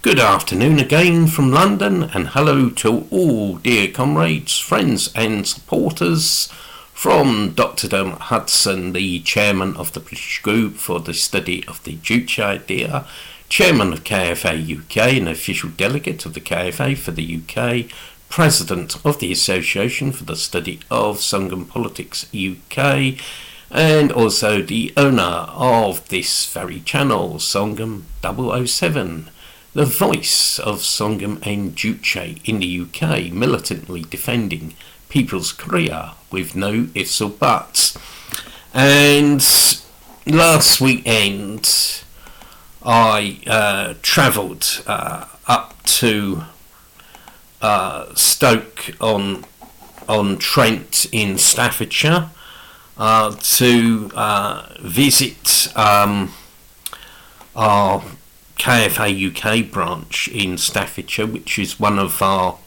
Good afternoon again from London, and hello to all dear comrades, friends and supporters from Dr. Dermot Hudson, the chairman of the British Group for the Study of the Juche idea, chairman of KFA UK and official delegate of the KFA for the UK, president of the Association for the Study of Songun Politics UK, and also the owner of this very channel, Songun 007. The voice of Songun and Juche in the UK, militantly defending people's Korea with no ifs or buts. And last weekend I travelled up to Stoke-on-Trent in Staffordshire to visit our KFA UK branch in Staffordshire, which is one of our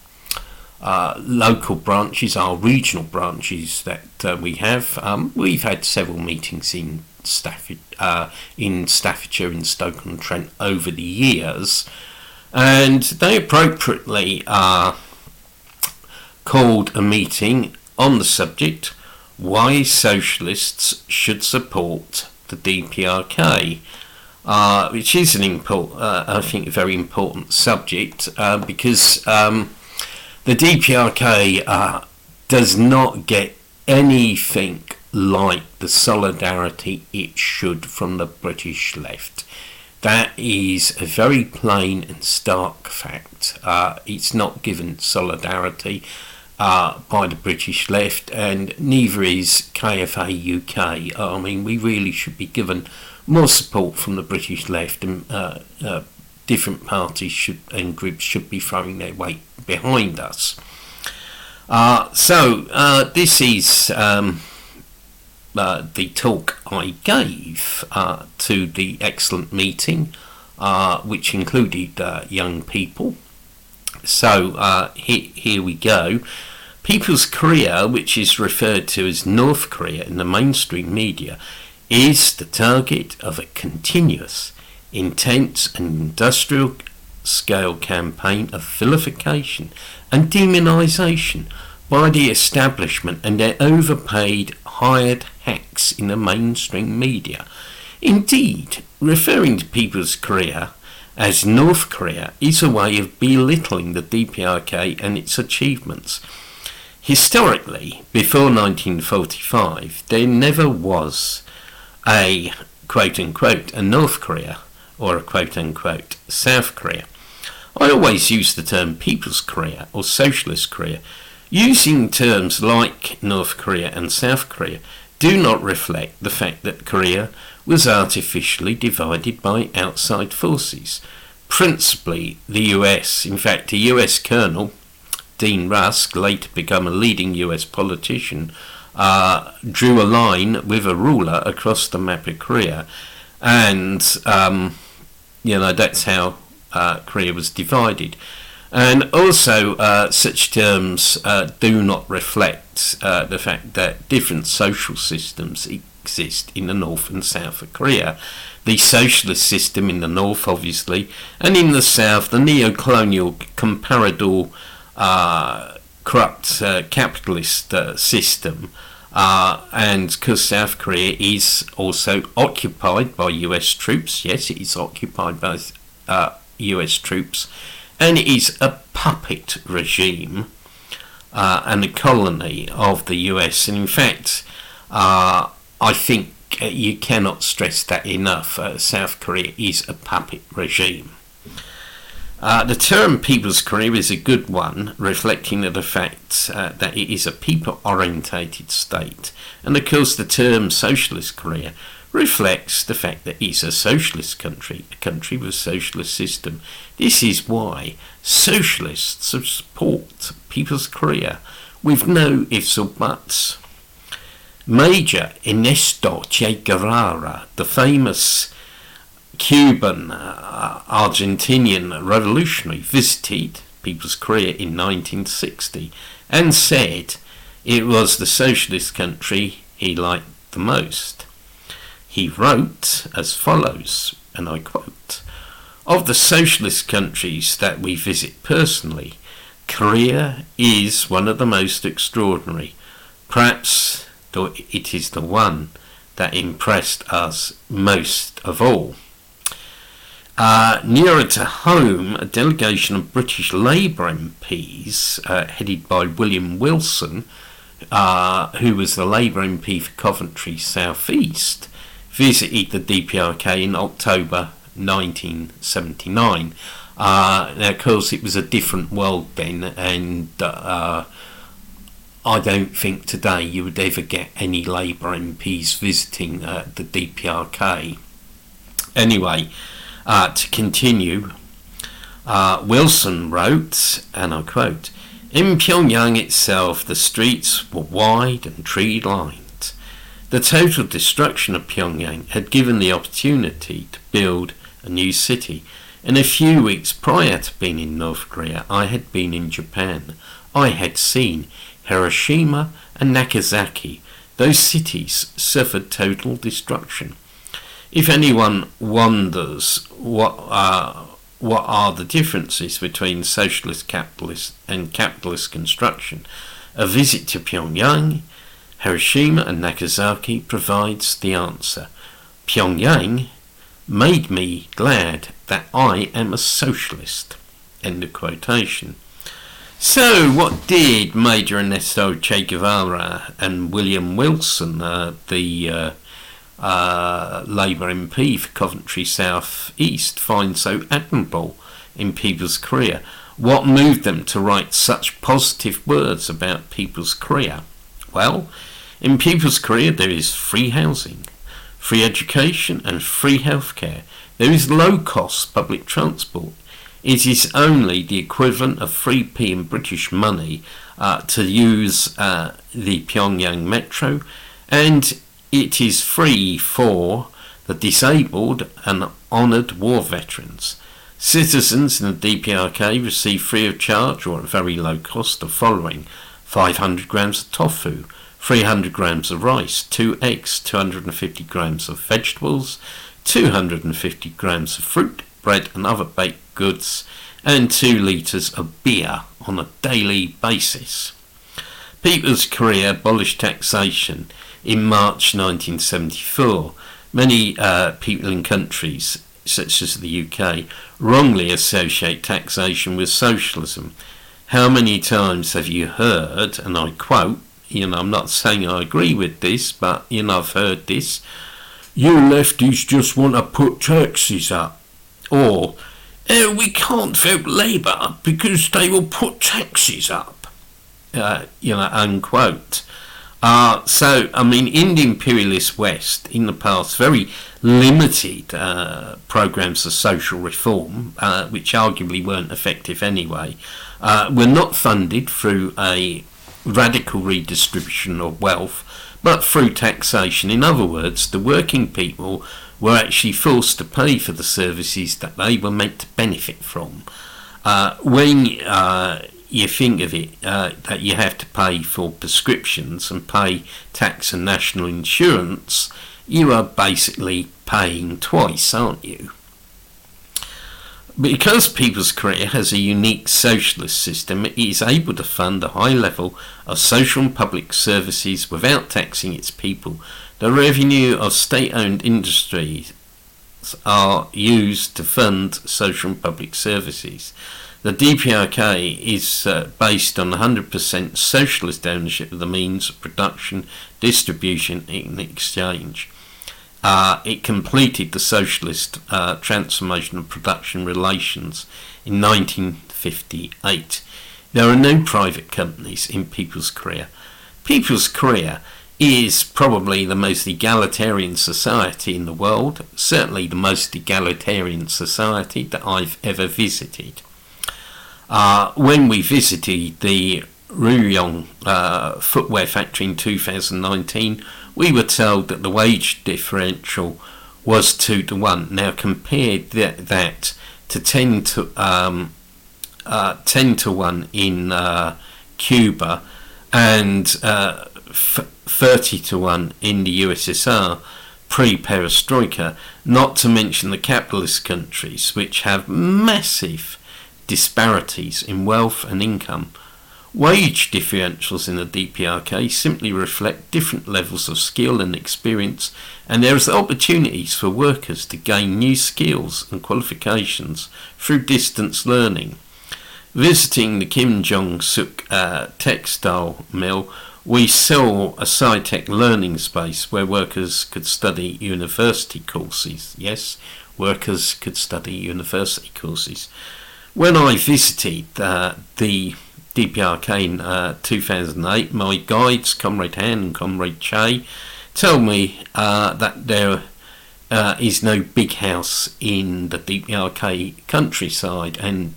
local branches, our regional branches that we have. We've had several meetings in Staffordshire, in Stoke-on-Trent over the years, and they appropriately called a meeting on the subject why socialists should support the DPRK. Which is I think, a very important subject because the DPRK does not get anything like the solidarity it should from the British left. That is a very plain and stark fact. It's not given solidarity by the British left, and neither is KFA UK. I mean, we really should be given more support from the British left, and different parties and groups should be throwing their weight behind us. So this is the talk I gave to the excellent meeting, which included young people. So here we go. People's Korea, which is referred to as North Korea in the mainstream media, is the target of a continuous, intense and industrial scale campaign of vilification and demonisation by the establishment and their overpaid hired hacks in the mainstream media. Indeed, referring to People's Korea as North Korea is a way of belittling the DPRK and its achievements. Historically, before 1945, there never was a quote-unquote a North Korea or a quote-unquote South Korea. I always use the term People's Korea or Socialist Korea. Using terms like North Korea and South Korea do not reflect the fact that Korea was artificially divided by outside forces, principally the US. In fact, a US colonel, Dean Rusk, later become a leading US politician, drew a line with a ruler across the map of Korea, and that's how Korea was divided. And also such terms do not reflect the fact that different social systems exist in the north and south of Korea. The socialist system in the north, obviously, and in the south the neo-colonial comparador corrupt capitalist system, and because South Korea is also occupied by US troops. Yes, it is occupied by US troops, and it is a puppet regime and a colony of the US. And in fact, I think you cannot stress that enough. South Korea is a puppet regime. The term People's Korea is a good one, reflecting the fact that it is a people-orientated state. And of course the term Socialist Korea reflects the fact that it's a socialist country, a country with a socialist system. This is why socialists support People's Korea with no ifs or buts. Major Ernesto Che Guevara, the famous Cuban, Argentinian revolutionary, visited People's Korea in 1960 and said it was the socialist country he liked the most. He wrote as follows, and I quote, Of the socialist countries that we visit personally, Korea is one of the most extraordinary. Perhaps it is the one that impressed us most of all. Nearer to home, a delegation of British Labour MPs, headed by William Wilson, who was the Labour MP for Coventry South East, visited the DPRK in October 1979. Now, of course, it was a different world then, and I don't think today you would ever get any Labour MPs visiting the DPRK. Anyway, to continue, Wilson wrote, and I quote, "In Pyongyang itself, the streets were wide and tree-lined. The total destruction of Pyongyang had given the opportunity to build a new city. In a few weeks prior to being in North Korea, I had been in Japan. I had seen Hiroshima and Nagasaki. Those cities suffered total destruction. If anyone wonders what are the differences between socialist capitalist and capitalist construction, a visit to Pyongyang, Hiroshima and Nagasaki provides the answer. Pyongyang made me glad that I am a socialist." End of quotation. So, what did Major Ernesto Che Guevara and William Wilson, the Labour MP for Coventry South East, find so admirable in People's Korea? What moved them to write such positive words about People's Korea? Well, in People's Korea there is free housing, free education and free healthcare. There is low-cost public transport. It is only the equivalent of 3p in British money to use the Pyongyang metro, and it is free for the disabled and honoured war veterans. Citizens in the DPRK receive free of charge or at very low cost the following: 500 grams of tofu, 300 grams of rice, 2 eggs, 250 grams of vegetables, 250 grams of fruit, bread and other baked goods, and 2 litres of beer on a daily basis. People's Korea abolished taxation in March 1974. Many people in countries such as the UK wrongly associate taxation with socialism. How many times have you heard, and I quote, I'm not saying I agree with this, but I've heard this: "You lefties just want to put taxes up," or "We can't vote Labour because they will put taxes up," unquote. In the imperialist West, in the past, very limited programs of social reform, which arguably weren't effective anyway, were not funded through a radical redistribution of wealth, but through taxation. In other words, the working people were actually forced to pay for the services that they were meant to benefit from. When you think of it, that you have to pay for prescriptions and pay tax and national insurance, you are basically paying twice, aren't you? Because People's Korea has a unique socialist system, it is able to fund a high level of social and public services without taxing its people. The revenue of state-owned industries are used to fund social and public services. The DPRK is based on 100% socialist ownership of the means of production, distribution and exchange. It completed the socialist transformation of production relations in 1958. There are no private companies in People's Korea. People's Korea is probably the most egalitarian society in the world, certainly the most egalitarian society that I've ever visited. When we visited the Ryong footwear factory in 2019, we were told that the wage differential was 2 to 1. Now compare that to 10 to 1 in Cuba and 30 to 1 in the USSR. pre-perestroika, not to mention the capitalist countries, which have massive disparities in wealth and income. Wage differentials in the DPRK simply reflect different levels of skill and experience, and there is opportunities for workers to gain new skills and qualifications through distance learning. Visiting the Kim Jong-suk textile mill, we saw a sci-tech learning space where workers could study university courses. Yes, workers could study university courses. When I visited the DPRK in 2008, my guides, Comrade Han and Comrade Che, tell me that there is no big house in the DPRK countryside, and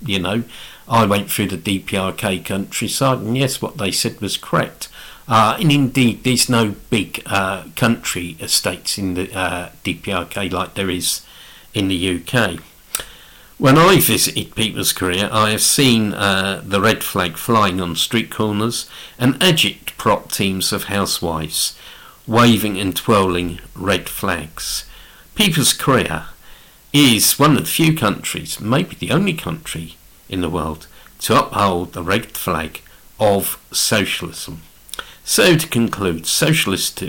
I went through the DPRK countryside, and yes, what they said was correct. And indeed, there's no big country estates in the DPRK like there is in the UK. When I visited People's Korea, I have seen the red flag flying on street corners and agit-prop teams of housewives waving and twirling red flags. People's Korea is one of the few countries, maybe the only country in the world, to uphold the red flag of socialism. So to conclude, Socialists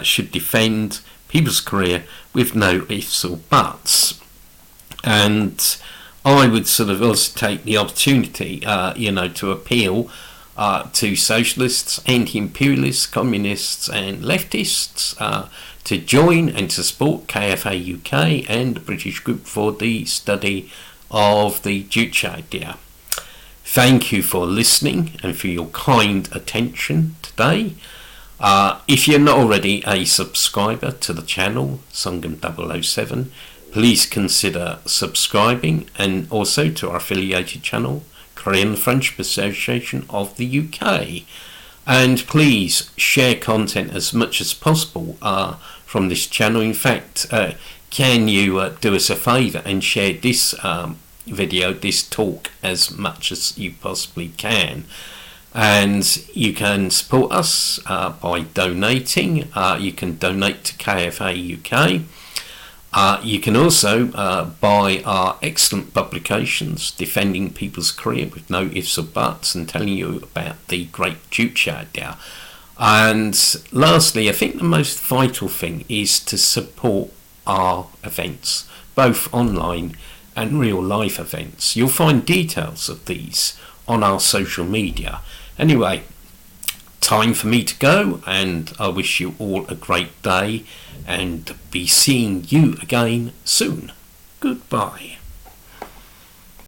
should defend People's Korea with no ifs or buts. And I would sort of also take the opportunity, to appeal to socialists, anti-imperialists, communists and leftists to join and to support KFA UK and the British Group for the study of the Juche idea. Thank you for listening and for your kind attention today. If you're not already a subscriber to the channel, Songun 007, please consider subscribing, and also to our affiliated channel, Korean Friendship Association of the UK. And please share content as much as possible from this channel. In fact, can you do us a favour and share this video, this talk, as much as you possibly can? And you can support us by donating. You can donate to KFA UK. You can also buy our excellent publications, Defending People's Korea with no ifs or buts, and telling you about the great Juche idea. And lastly, I think the most vital thing is to support our events, both online and real life events. You'll find details of these on our social media. Anyway, time for me to go, and I wish you all a great day and be seeing you again soon. Goodbye.